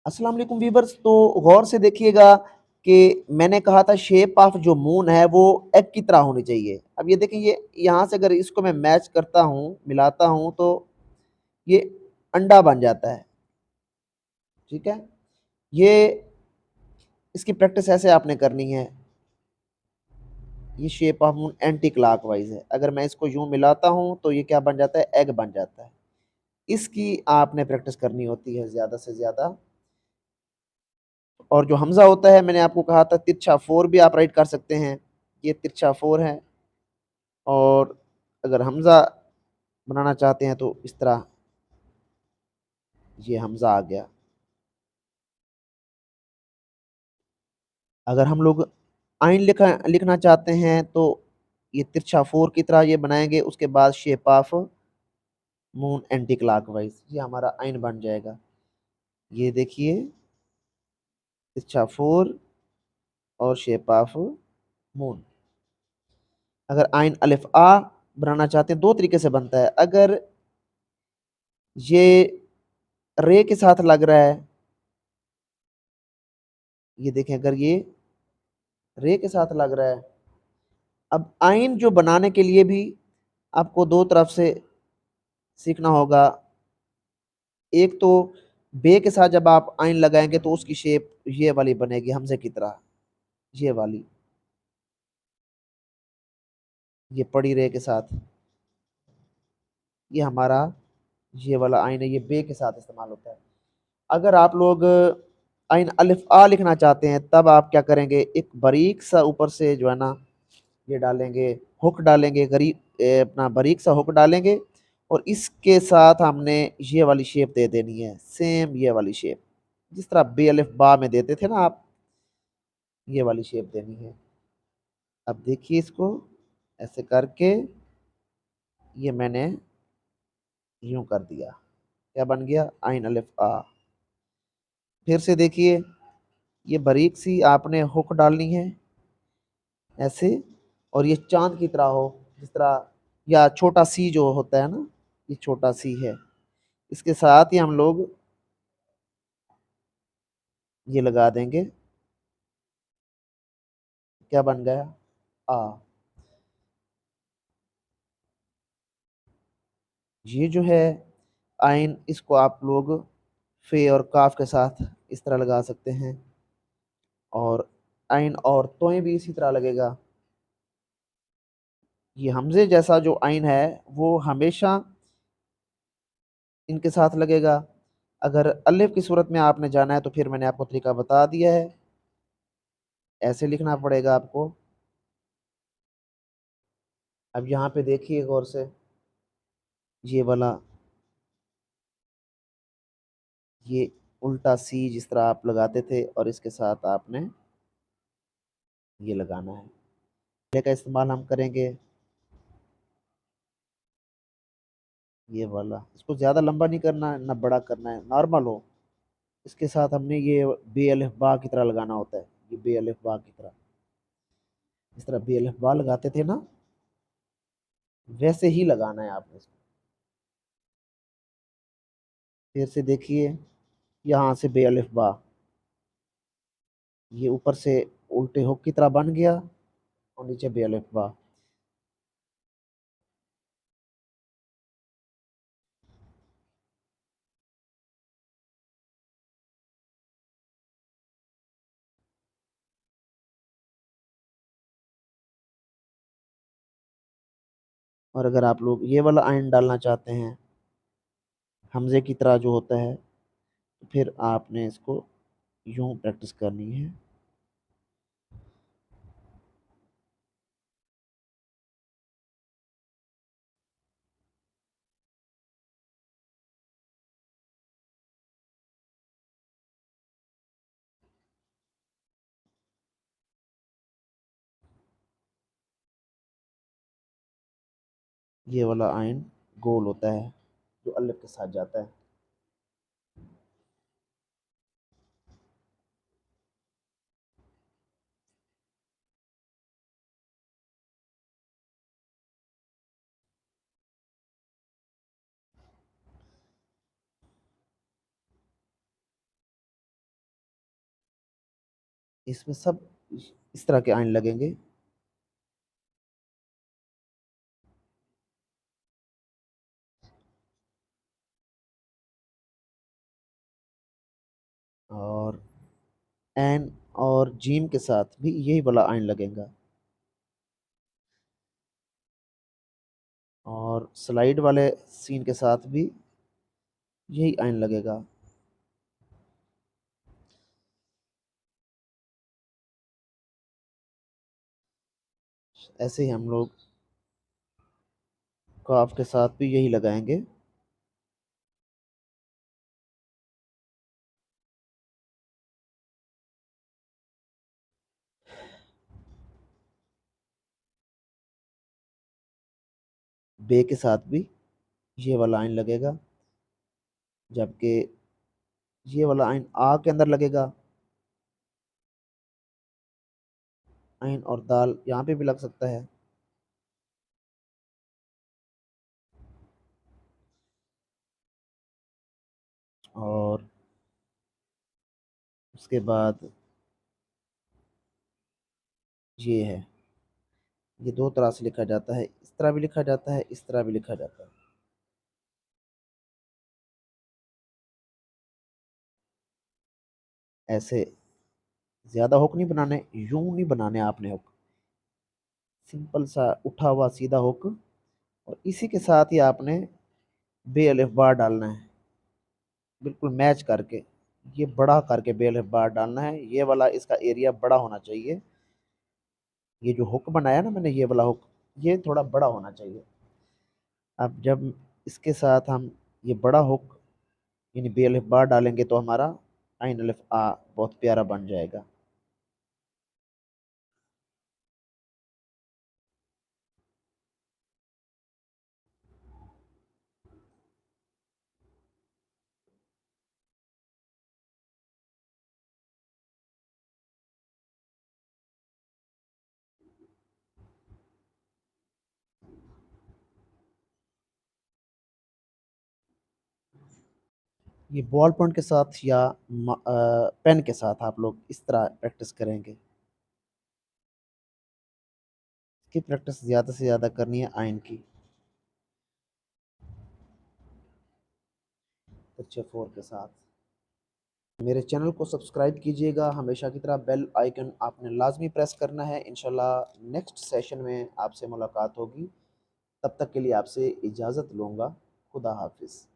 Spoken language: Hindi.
अस्सलाम वालेकुम वीवर्स। तो गौर से देखिएगा कि मैंने कहा था शेप ऑफ जो मून है वो एग की तरह होनी चाहिए। अब ये देखें, ये यहाँ से अगर इसको मैं मैच करता हूँ, मिलाता हूँ, तो ये अंडा बन जाता है। ठीक है, ये इसकी प्रैक्टिस ऐसे आपने करनी है। ये shape of moon anti clockwise है। अगर मैं इसको यूं मिलाता हूँ तो ये क्या बन जाता है, एग बन जाता है। इसकी आपने प्रैक्टिस करनी होती है ज़्यादा से ज़्यादा। और जो हमज़ा होता है, मैंने आपको कहा था तिरछा फोर भी आप राइट कर सकते हैं। ये तिरछा फोर है। और अगर हमज़ा बनाना चाहते हैं तो इस तरह ये हमज़ा आ गया। अगर हम लोग आइन लिखना चाहते हैं तो ये तिरछा फोर की तरह ये बनाएंगे, उसके बाद shape of moon anti clockwise, ये हमारा आइन बन जाएगा। ये देखिए, तिरछा फोर और शेप ऑफ मून। अगर आइन अलिफ आ बनाना चाहते हैं, दो तरीके से बनता है। अगर ये रे के साथ लग रहा है, ये देखें, अगर ये रे के साथ लग रहा है। अब आइन जो बनाने के लिए भी आपको दो तरफ से सीखना होगा। एक तो बे के साथ जब आप आइन लगाएंगे तो उसकी शेप ये वाली बनेगी, हमजे की तरह, ये वाली, ये पड़ी रे के साथ। ये हमारा ये वाला आइन है, ये बे के साथ इस्तेमाल होता है। अगर आप लोग आइन अलिफ आ लिखना चाहते हैं, तब आप क्या करेंगे, एक बारीक सा ऊपर से जो है ना, ये डालेंगे, हुक डालेंगे, अपना बारीक सा हुक डालेंगे। और इसके साथ हमने ये वाली शेप दे देनी है, सेम ये वाली शेप, जिस तरह बे अलिफ बा में देते थे ना आप, ये वाली शेप देनी है। अब देखिए इसको ऐसे करके ये मैंने यूं कर दिया, क्या बन गया, आइन अलिफ आ। फिर से देखिए, ये बारीक सी आपने हुक डालनी है ऐसे, और ये चांद की तरह हो, जिस तरह, या छोटा सी जो होता है ना, ये छोटा सी है। इसके साथ ही हम लोग ये लगा देंगे, क्या बन गया, आ। ये जो है आइन, इसको आप लोग फे और काफ के साथ इस तरह लगा सकते हैं। और आइन और तोएं भी इसी तरह लगेगा। ये हमजे जैसा जो आइन है वो हमेशा इनके साथ लगेगा। अगर अलिफ की सूरत में आपने जाना है तो फिर मैंने आपको तरीका बता दिया है, ऐसे लिखना पड़ेगा आपको। अब यहाँ पे देखिए गौर से, ये वाला, ये उल्टा सी जिस तरह आप लगाते थे, और इसके साथ आपने ये लगाना है। ये का इस्तेमाल हम करेंगे, ये वाला, इसको ज़्यादा लंबा नहीं करना है ना बड़ा करना है, नॉर्मल हो। इसके साथ हमने ये बे अलिफ बा की तरह लगाना होता है, ये बे अलिफ बा की तरह, इस तरह बे अलिफ बा लगाते थे ना, वैसे ही लगाना है आपने इसको। फिर से देखिए, यहाँ से बे अलिफ बा, ये ऊपर से उल्टे हुक की तरह बन गया, और नीचे बे अलिफ बा। और अगर आप लोग ये वाला आयन डालना चाहते हैं, हमजे की तरह जो होता है, तो फिर आपने इसको यूं प्रैक्टिस करनी है। ये वाला आयन गोल होता है जो अलिफ के साथ जाता है। इसमें सब इस तरह के आयन लगेंगे। और एन और जीम के साथ भी यही वाला आयन लगेगा। और स्लाइड वाले सीन के साथ भी यही आयन लगेगा। ऐसे ही हम लोग काफ के साथ भी यही लगाएंगे। बे के साथ भी ये वाला आयन लगेगा, जबकि ये वाला आयन आ के अंदर लगेगा। आयन और दाल यहाँ पे भी लग सकता है। और उसके बाद ये है, ये दो तरह से लिखा जाता है, इस तरह भी लिखा जाता है, इस तरह भी लिखा जाता है। ऐसे ज्यादा हुक नहीं बनाने, यूं नहीं बनाने आपने हुक, सिंपल सा उठा हुआ सीधा हुक। और इसी के साथ ही आपने बे अलिफ बार डालना है, बिल्कुल मैच करके, ये बड़ा करके बे अलिफ बार डालना है। ये वाला इसका एरिया बड़ा होना चाहिए। ये जो हुक बनाया ना मैंने, ये वाला हुक, ये थोड़ा बड़ा होना चाहिए। अब जब इसके साथ हम ये बड़ा हुक यानी बे अलिफ बार डालेंगे तो हमारा आइन अलिफ आ बहुत प्यारा बन जाएगा। ये बॉल पॉइंट के साथ या पेन के साथ आप लोग इस तरह प्रैक्टिस करेंगे। इसकी प्रैक्टिस ज़्यादा से ज़्यादा करनी है आयन की। अच्छे फोर के साथ मेरे चैनल को सब्सक्राइब कीजिएगा। हमेशा की तरह बेल आइकन आपने लाजमी प्रेस करना है। इंशाल्लाह नेक्स्ट सेशन में आपसे मुलाकात होगी। तब तक के लिए आपसे इजाज़त लूँगा। खुदा हाफिज़।